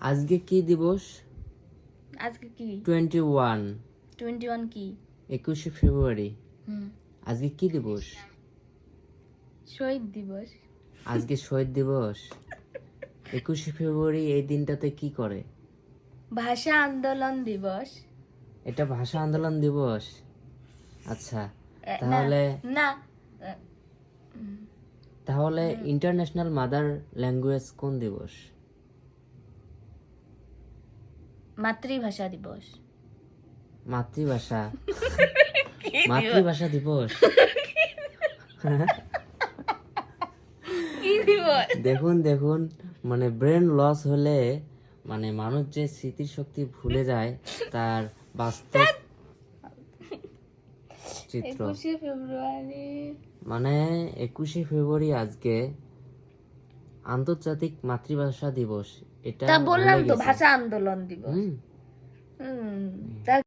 আজকে কি দিবস? আজকে কি 21 21 কি 21শে ফেব্রুয়ারি। হুম আজকে কি দিবস? শহীদ দিবস। আজকে শহীদ দিবস। 21শে ফেব্রুয়ারি এই দিনটাতে কি করে? ভাষা আন্দোলন দিবস। এটা ভাষা আন্দোলন দিবস। আচ্ছা, না তাহলে না তাহলে ইন্টারন্যাশনাল মাদার ল্যাঙ্গুয়েজ কোন দিবস? মাতৃভাষা দিবস। মাতৃভাষা মাতৃভাষা দিবস। কি দিবস? দেখুন দেখুন, মানে ব্রেন লস হলে মানে মানুষ যে স্মৃতির শক্তি ভুলে যায় তার বাস্তব চিত্র। 21শে ফেব্রুয়ারি মানে 21শে ফেব্রুয়ারি আজকে আন্তর্জাতিক মাতৃভাষা দিবস। এটা তা বললাম ভুলে তো গেছি। ভাষা আন্দোলন দিবস। হুম তা